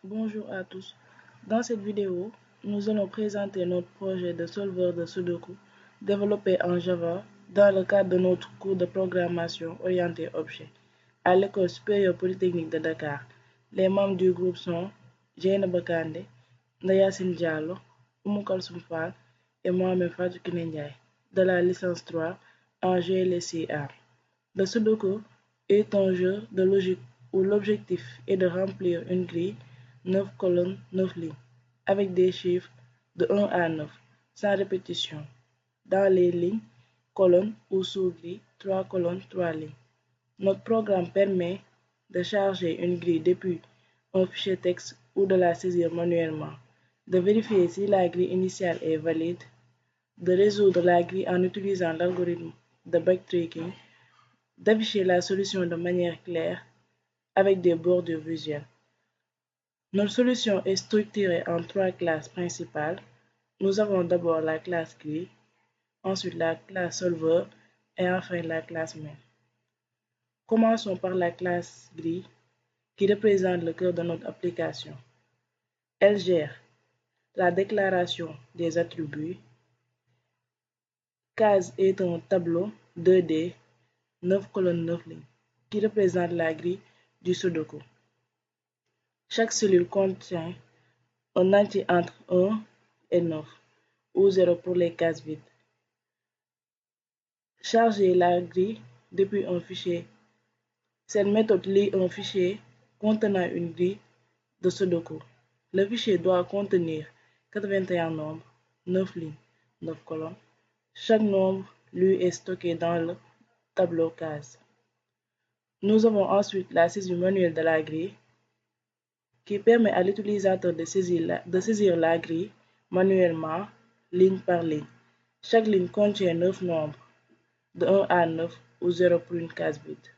Bonjour à tous. Dans cette vidéo, nous allons présenter notre projet de solveur de Sudoku développé en Java dans le cadre de notre cours de programmation orienté objet à l'École supérieure polytechnique de Dakar. Les membres du groupe sont Jeina Bakande, Ndayassine Diallo, Oumou Kalsoum Fall et Mohamed Fatou Kiné Ndiaye de la licence 3 en GLSIA. Le Sudoku est un jeu de logique où l'objectif est de remplir une grille 9 colonnes, 9 lignes, avec des chiffres de 1 à 9, sans répétition. Dans les lignes, colonnes ou sous-grilles, 3 colonnes, 3 lignes. Notre programme permet de charger une grille depuis un fichier texte ou de la saisir manuellement, de vérifier si la grille initiale est valide, de résoudre la grille en utilisant l'algorithme de backtracking, d'afficher la solution de manière claire avec des bordures visuelles. Notre solution est structurée en 3 classes principales. Nous avons d'abord la classe grille, ensuite la classe solver et enfin la classe main. Commençons par la classe grille qui représente le cœur de notre application. Elle gère la déclaration des attributs. Case est un tableau 2D 9 colonnes 9 lignes qui représente la grille du Sudoku. Chaque cellule contient un entier entre 1 et 9, ou 0 pour les cases vides. Charger la grille depuis un fichier. Cette méthode lit un fichier contenant une grille de Sudoku. Le fichier doit contenir 81 nombres, 9 lignes, 9 colonnes. Chaque nombre lui est stocké dans le tableau case. Nous avons ensuite la saisie manuelle de la grille qui permet à l'utilisateur de saisir la grille manuellement, ligne par ligne. Chaque ligne contient 9 nombres, de 1 à 9 ou 0 pour une case vide.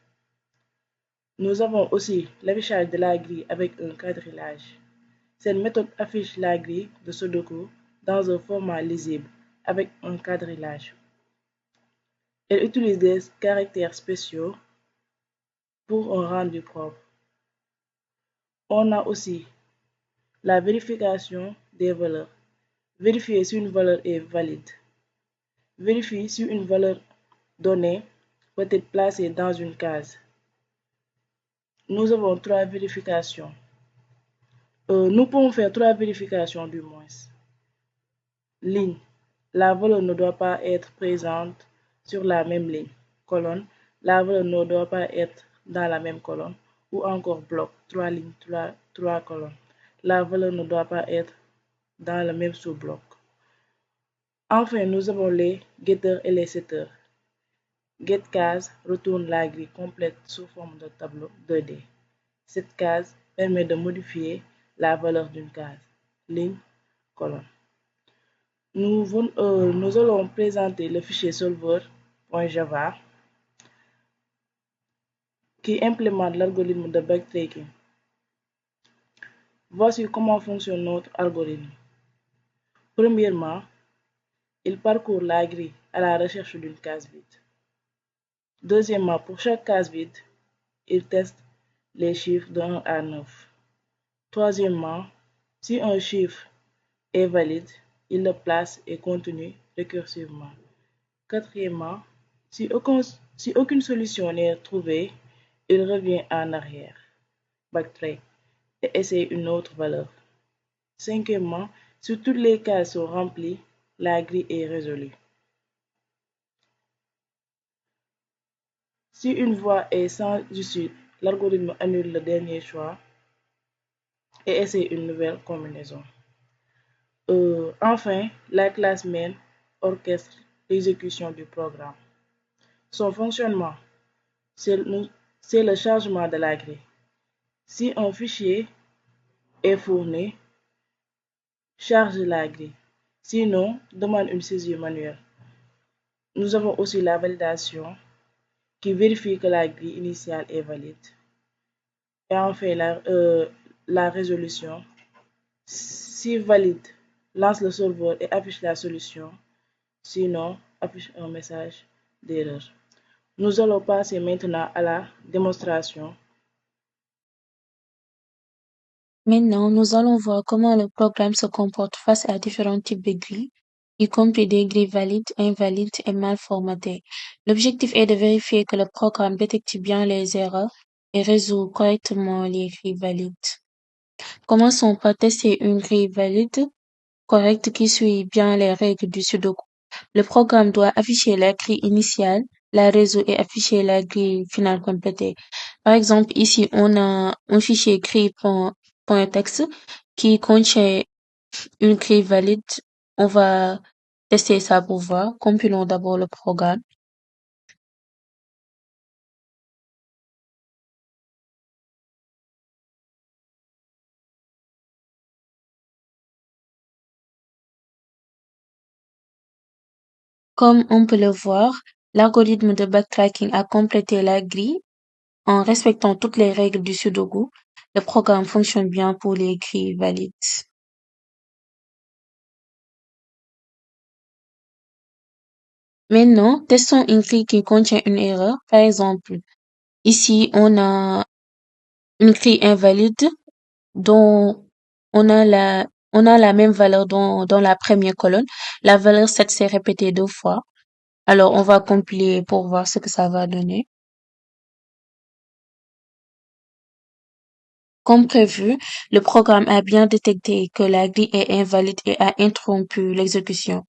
Nous avons aussi l'affichage de la grille avec un quadrillage. Cette méthode affiche la grille de Sudoku dans un format lisible avec un quadrillage. Elle utilise des caractères spéciaux pour un rendu propre. On a aussi la vérification des valeurs. Vérifier si une valeur est valide. Vérifier si une valeur donnée peut être placée dans une case. Nous avons 3 vérifications. Nous pouvons faire 3 vérifications du moins. Ligne. La valeur ne doit pas être présente sur la même ligne. Colonne. La valeur ne doit pas être dans la même colonne. Ou encore bloc. 3 lignes, 3 colonnes. La valeur ne doit pas être dans le même sous-bloc. Enfin, nous avons les getters et les setters. GetCase retourne la grille complète sous forme de tableau 2D. Cette case permet de modifier la valeur d'une case, ligne, colonne. Nous allons présenter le fichier solver.java qui implémente l'algorithme de backtracking. Voici comment fonctionne notre algorithme. Premièrement, il parcourt la grille à la recherche d'une case vide. Deuxièmement, pour chaque case vide, il teste les chiffres de 1 à 9. Troisièmement, si un chiffre est valide, il le place et continue récursivement. Quatrièmement, si aucune solution n'est trouvée, il revient en arrière, backtrack, et essaie une autre valeur. Cinquièmement, si toutes les cases sont remplies, la grille est résolue. Si une voie est sans issue, l'algorithme annule le dernier choix et essaie une nouvelle combinaison. Enfin, la classe main orchestre l'exécution du programme. Son fonctionnement, c'est le chargement de la grille. Si un fichier est fourni, charge la grille. Sinon, demande une saisie manuelle. Nous avons aussi la validation qui vérifie que la grille initiale est valide. Et enfin, la résolution. Si valide, lance le solver et affiche la solution. Sinon, affiche un message d'erreur. Nous allons passer maintenant à la démonstration. Maintenant, nous allons voir comment le programme se comporte face à différents types de grilles, y compris des grilles valides, invalides et mal formatées. L'objectif est de vérifier que le programme détecte bien les erreurs et résout correctement les grilles valides. Commençons par tester une grille valide correcte qui suit bien les règles du Sudoku. Le programme doit afficher la grille initiale, la résoudre et afficher la grille finale complétée. Par exemple, ici, on a un fichier grille.txt qui contient une grille valide. On va tester ça pour voir. Compilons d'abord le programme. Comme on peut le voir, l'algorithme de backtracking a complété la grille en respectant toutes les règles du Sudoku. Le programme fonctionne bien pour les grilles valides. Maintenant, testons une grille qui contient une erreur. Par exemple, ici, on a une grille invalide dont on a la même valeur dans la première colonne. La valeur 7 s'est répétée 2 fois. Alors, on va compiler pour voir ce que ça va donner. Comme prévu, le programme a bien détecté que la grille est invalide et a interrompu l'exécution.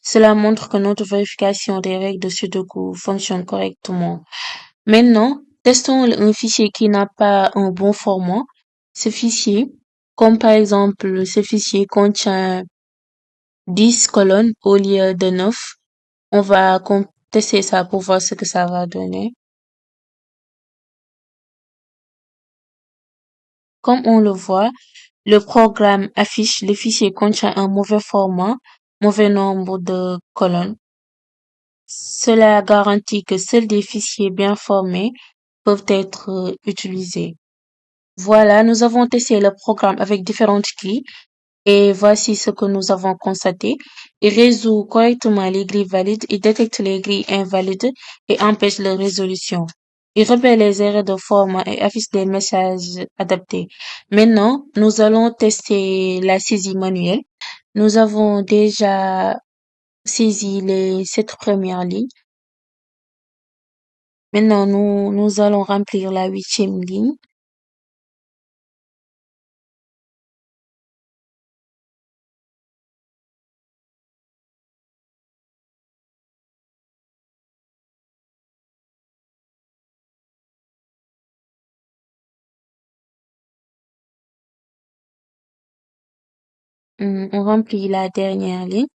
Cela montre que notre vérification des règles de Sudoku fonctionne correctement. Maintenant, testons un fichier qui n'a pas un bon format. Ce fichier, comme par exemple, ce fichier contient 10 colonnes au lieu de 9. On va tester ça pour voir ce que ça va donner. Comme on le voit, le programme affiche le fichier contient un mauvais format, mauvais nombre de colonnes. Cela garantit que seuls des fichiers bien formés peuvent être utilisés. Voilà, nous avons testé le programme avec différentes clés et voici ce que nous avons constaté. Il résout correctement les grilles valides, il détecte les grilles invalides et empêche leur résolution. Il repère les erreurs de format et affiche des messages adaptés. Maintenant, nous allons tester la saisie manuelle. Nous avons déjà saisi les 7 premières lignes. Maintenant, nous allons remplir la 8e ligne. On remplit la dernière ligne.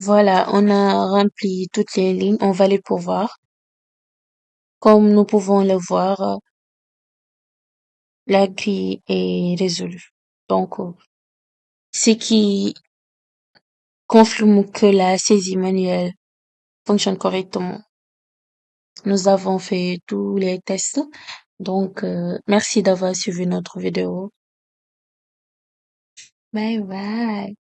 Voilà, on a rempli toutes les lignes. On va les pouvoir. Comme nous pouvons le voir, la grille est résolue. Donc, ce qui confirme que la saisie manuelle fonctionne correctement. Nous avons fait tous les tests. Donc, merci d'avoir suivi notre vidéo. Bye bye.